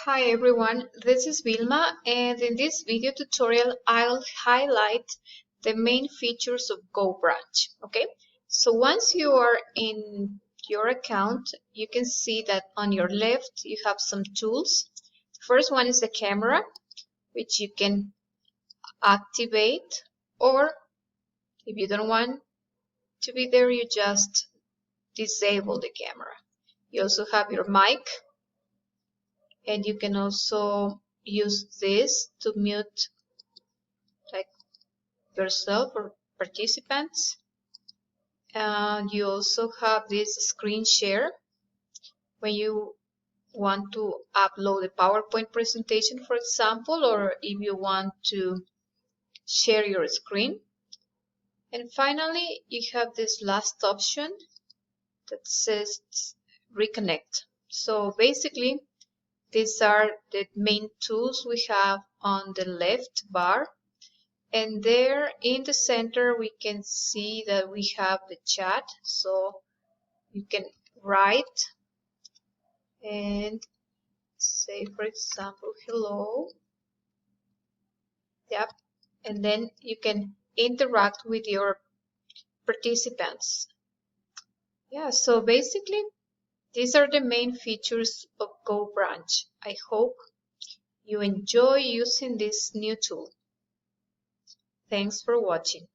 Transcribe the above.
Hi everyone, this is Vilma, and in this video tutorial I'll highlight the main features of GoBrunch. Okay, so once you are in your account, you can see that on your left you have some tools. The first one is the camera, which you can activate, or if you don't want to be there, you just disable the camera. You also have your mic, and you can also use this to mute like yourself or participants. And you also have this screen share when you want to upload a PowerPoint presentation, for example, or if you want to share your screen. And finally, you have this last option that says reconnect. So basically, these are the main tools we have on the left bar. And there in the center, we can see that we have the chat. So you can write and say, for example, hello. Yep. And then you can interact with your participants. Yeah, so basically, these are the main features of GoBrunch. I hope you enjoy using this new tool. Thanks for watching.